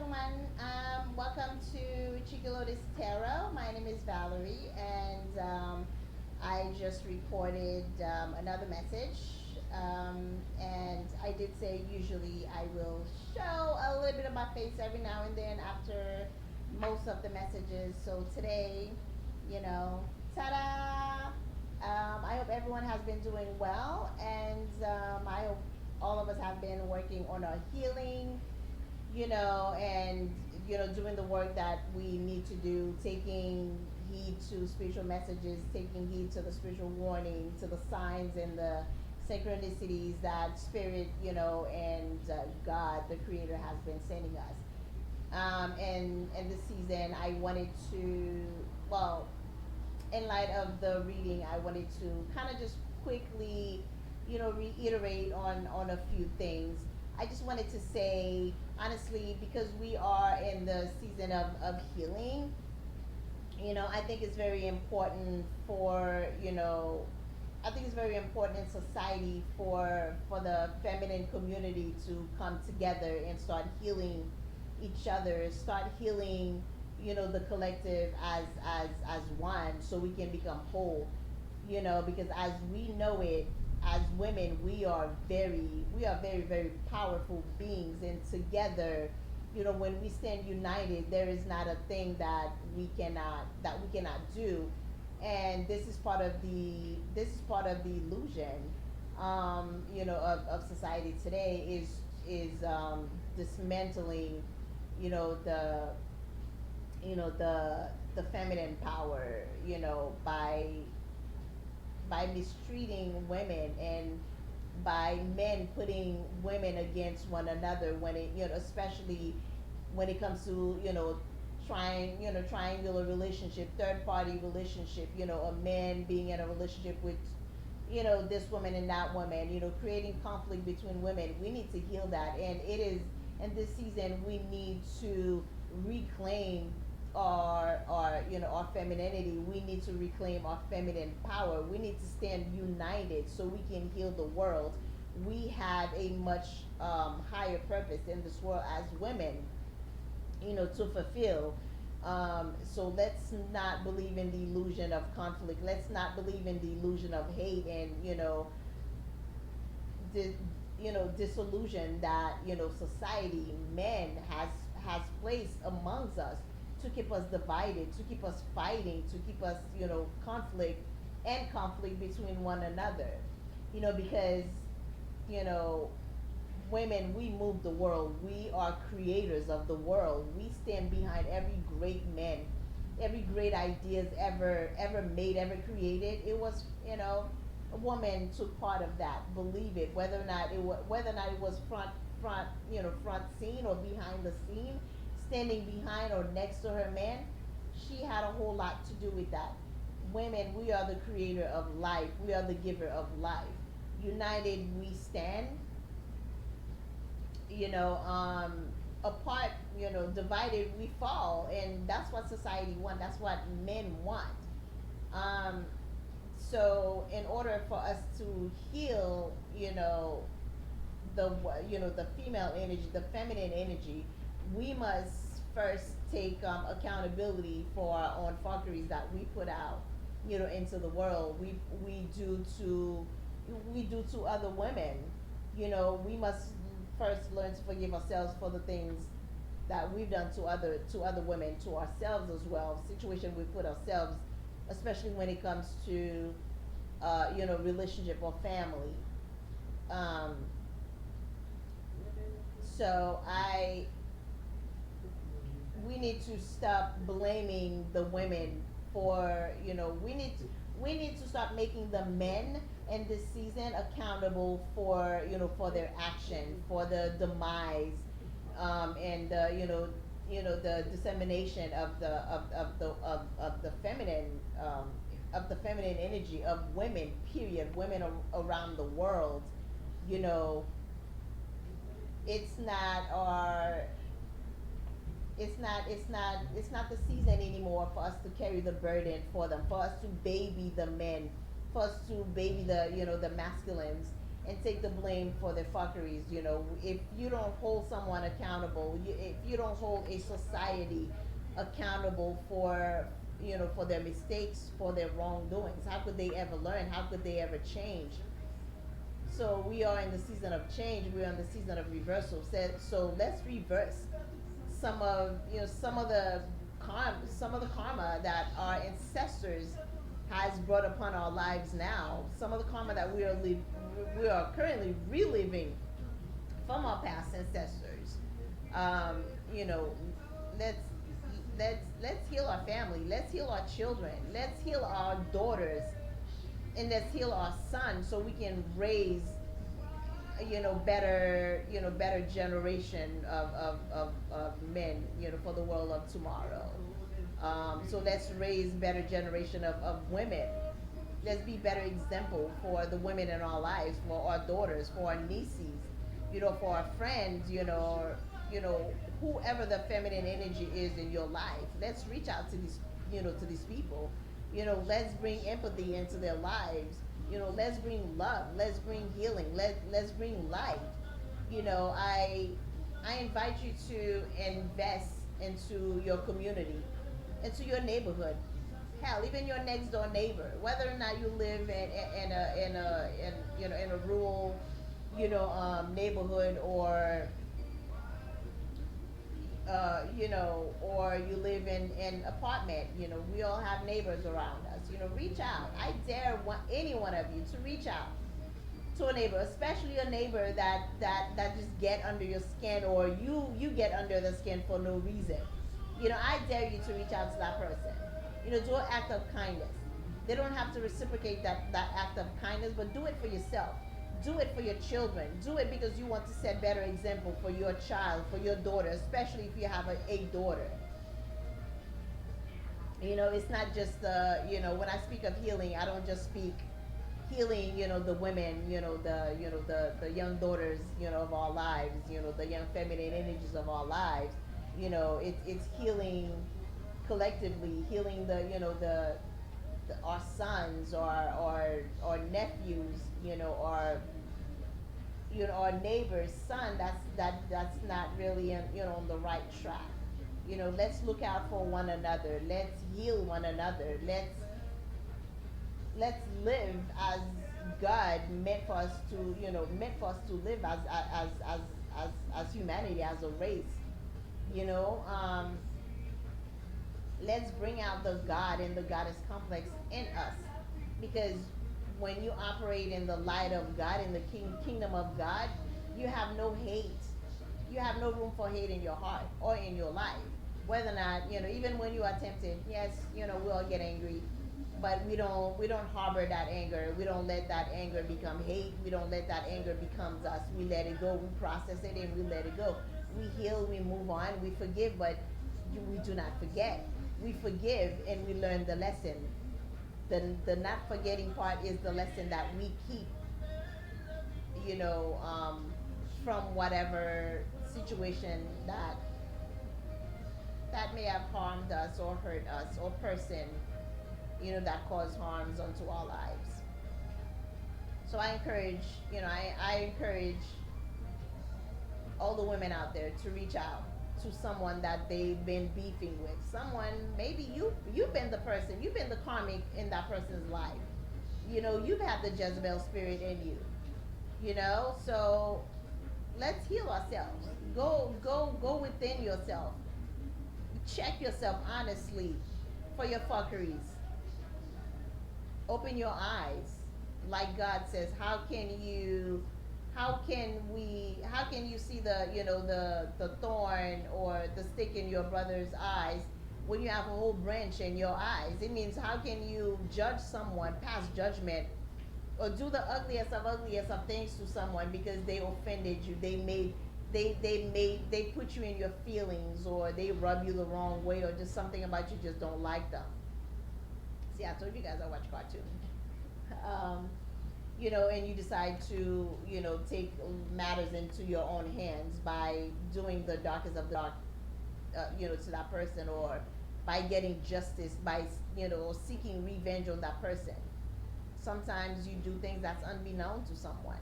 everyone. Welcome to Chiquilotis Tarot. My name is Valerie, and I just recorded another message. And I did say usually I will show a little bit of my face every now and then after most of the messages. So today, you know, ta-da! I hope everyone has been doing well, and I hope all of us have been working on our healing, and doing the work that we need to do, taking heed to spiritual messages, taking heed to the spiritual warning, to the signs and the synchronicities that spirit, and God, the Creator, has been sending us. And this season, I wanted to, well, in light of the reading, I wanted to kind of just quickly, reiterate on a few things. I just wanted to say, honestly, because we are in the season of healing, I think it's very important for, I think it's very important in society for the feminine community to come together and start healing each other, start healing, the collective as one, so we can become whole. Because as we know it, as women, we are very very powerful beings, and together, when we stand united, there is not a thing that we cannot do. And this is part of the illusion, of society today, is dismantling, the the feminine power, by mistreating women, and by men putting women against one another, when it, especially when it comes to, triangular relationship, third party relationship, a man being in a relationship with, this woman and that woman, creating conflict between women. We need to heal that, and it is in this season we need to reclaim our femininity. We need to reclaim our feminine power. We need to stand united so we can heal the world. We have a much higher purpose in this world as women, to fulfill. So let's not believe in the illusion of conflict. Let's not believe in the illusion of hate, and di- disillusion that, society, men has placed amongst us, to keep us divided, to keep us fighting, to keep us, conflict between one another. Because, you know women, we move the world. We are creators of the world. We stand behind every great man, every great ideas ever made, ever created. It was, a woman took part of that. Believe it, whether or not it was front scene or behind the scene, standing behind or next to her man. She had a whole lot to do with that. Women, we are the creator of life. We are the giver of life. United we stand, apart, divided we fall, and that's what society wants. That's what men want. Um, so in order for us to heal, the female energy, the feminine energy, we must first take accountability for our own fuckeries that we put out, into the world. We do to other women. We must first learn to forgive ourselves for the things that we've done to other women, to ourselves as well. Situation we put ourselves, especially when it comes to, relationship or family. Um, so I we need to stop blaming the women for, we need to start making the men in this season accountable for, for their action, for the demise, and the dissemination of the feminine energy of women, period. Women around the world. you know it's not our it's not the season anymore for us to carry the burden for them, for us to baby the men, for us to baby the masculines, and take the blame for their fuckeries. You know, if you don't hold someone accountable, if you don't hold a society accountable for, you know, for their mistakes, for their wrongdoings, how could they ever learn? How could they ever change? So we are in the season of change. We're in the season of reversal. So let's reverse some of, you know, some of the karma that our ancestors has brought upon our lives now. Some of the karma that we are currently reliving from our past ancestors. Um, you know, let's let's heal our family. Let's heal our children. Let's heal our daughters, and let's heal our sons, so we can raise, better generation of men, for the world of tomorrow. So let's raise better generation of women. Let's be better example for the women in our lives, for our daughters, for our nieces, for our friends, whoever the feminine energy is in your life. Let's reach out to these people. Let's bring empathy into their lives. Let's bring love. Let's bring healing. Let's bring light. I invite you to invest into your community, into your neighborhood. Hell, even your next door neighbor, whether or not you live in a rural, neighborhood, or you live in an apartment. We all have neighbors around us. Reach out. I dare any one of you to reach out to a neighbor, especially a neighbor that just get under your skin, or you get under the skin for no reason. I dare you to reach out to that person. Do an act of kindness. They don't have to reciprocate that act of kindness, but do it for yourself. Do it for your children. Do it because you want to set better example for your child, for your daughter, especially if you have a daughter. It's not just when I speak of healing, I don't just speak healing, the women, the young daughters, of our lives, the young feminine energies of our lives. It's healing collectively, healing our sons, or nephews, or our neighbor's son that's not really on the right track. Let's look out for one another. Let's heal one another. Let's live as God meant for us to live as humanity, as a race. You know, let's bring out the God and the goddess complex in us, because when you operate in the light of God, in the kingdom of God, you have no hate. You have no room for hate in your heart or in your life. Whether or not, even when you are tempted, yes, we all get angry, but we don't harbor that anger. We don't let that anger become hate. We don't let that anger becomes us. We let it go. We process it and we let it go. We heal. We move on. We forgive, but we do not forget. We forgive and we learn the lesson. The not forgetting part is the lesson that we keep, from whatever situation that may have harmed us or hurt us, or person, that caused harms unto our lives. So I encourage, I encourage all the women out there to reach out to someone that they've been beefing with. Someone, maybe you've been the person, you've been the karmic in that person's life. You've had the Jezebel spirit in you. So let's heal ourselves. Go within yourself. Check yourself honestly for your fuckeries. Open your eyes. Like God says, how can you see the thorn or the stick in your brother's eyes when you have a whole branch in your eyes? It means, how can you judge someone, pass judgment, or do the ugliest of things to someone because they offended you? They put you in your feelings, or they rub you the wrong way, or just something about you just don't like them. See, I told you guys I watch cartoons. And you decide to, take matters into your own hands by doing the darkest of the dark, to that person, or by getting justice, by, seeking revenge on that person. Sometimes you do things that's unbeknown to someone.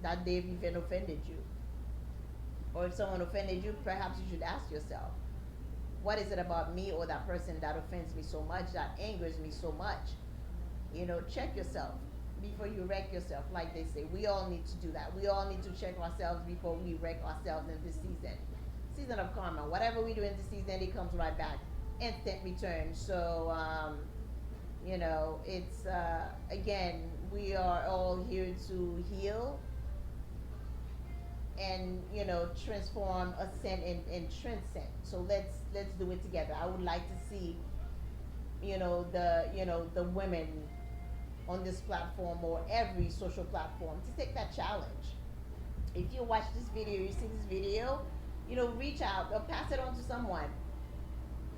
that they've even offended you. Or if someone offended you, perhaps you should ask yourself, what is it about me or that person that offends me so much, that angers me so much? Check yourself before you wreck yourself. Like they say, we all need to do that. We all need to check ourselves before we wreck ourselves in this season of karma. Whatever we do in this season, it comes right back, instant return. So it's again, we are all here to heal and transform, ascend, and transcend. So let's do it together. I would like to see the women on this platform or every social platform to take that challenge. If you watch this video, you see this video, reach out or pass it on to someone.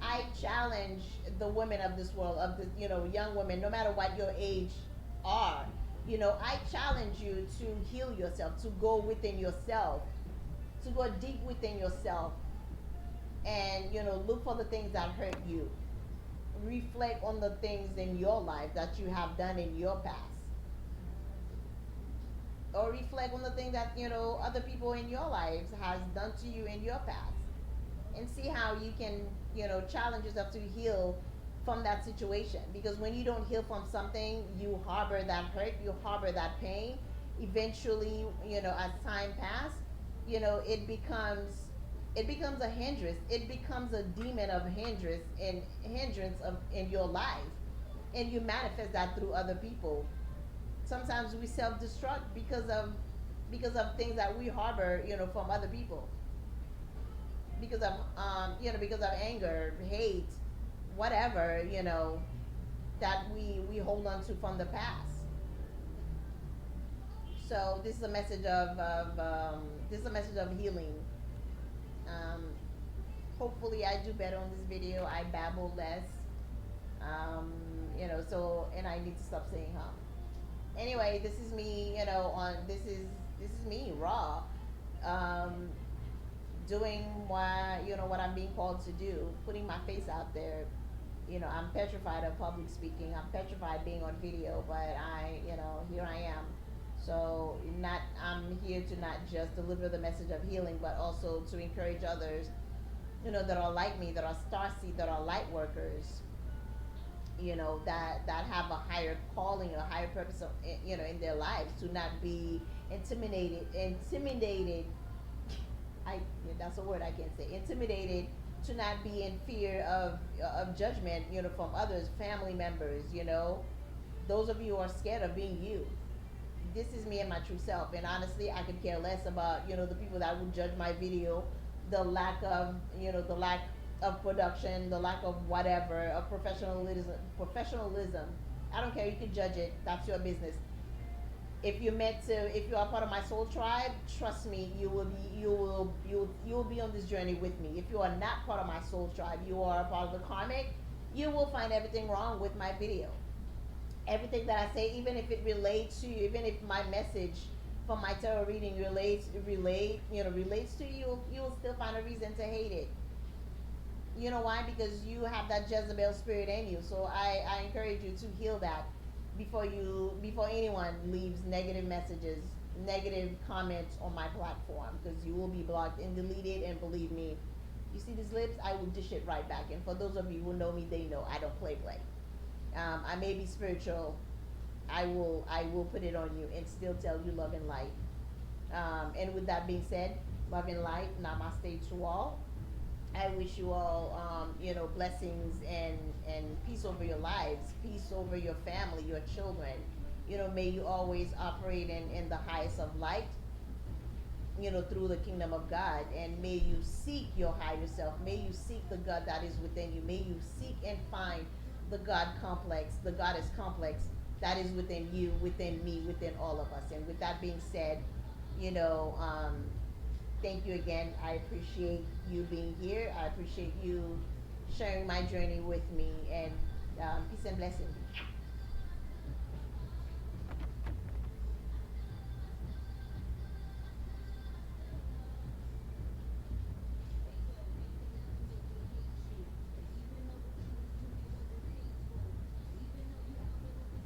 I challenge the women of this world, of the young women, no matter what your age are. I challenge you to heal yourself, to go within yourself, to go deep within yourself, and look for the things that hurt you. Reflect on the things in your life that you have done in your past, or reflect on the things that other people in your lives has done to you in your past, and see how you can challenge yourself to heal from that situation. Because when you don't heal from something, you harbor that hurt, you harbor that pain. Eventually, as time pass, it becomes a hindrance, it becomes a demon of hindrance of in your life, and you manifest that through other people. Sometimes we self-destruct because of things that we harbor from other people, because of anger, hate, whatever, that we hold on to from the past. So this is a message of healing. um, Hopefully I do better on this video, I babble less. So, and I need to stop saying anyway. This is me, on this is me raw, um, doing what I'm being called to do, putting my face out there. I'm petrified of public speaking. I'm petrified being on video, but here I am. So not I'm here to not just deliver the message of healing, but also to encourage others, that are like me, that are starseed, that are light workers, that have a higher calling, a higher purpose of, in their lives, to not be intimidated. That's a word I can't say. Intimidated, to not be in fear of judgment, from others, family members. Those of you who are scared of being you. This is me and my true self, and honestly, I could care less about the people that would judge my video, the lack of production, the lack of whatever, of professionalism. I don't care. You can judge it. That's your business. If you are part of my soul tribe, trust me, you will be on this journey with me. If you are not part of my soul tribe, you are a part of the karmic, you will find everything wrong with my video. Everything that I say, even if it relates to you, even if my message from my tarot reading relates to you, you will still find a reason to hate it. You know why? Because you have that Jezebel spirit in you. So I encourage you to heal that before anyone leaves negative messages, negative comments on my platform, because you will be blocked and deleted. And believe me, you see these lips, I will dish it right back. And for those of you who know me, they know I don't play. I may be spiritual. I will put it on you and still tell you love and light. And with that being said, love and light. Namaste to all. I wish you all, blessings and peace over your lives, peace over your family, your children. May you always operate in the highest of light, through the kingdom of God. And may you seek your higher self. May you seek the God that is within you. May you seek and find the God complex, the Goddess complex that is within you, within me, within all of us. And with that being said, thank you again. I appreciate you being here. I appreciate you sharing my journey with me. And peace and blessings.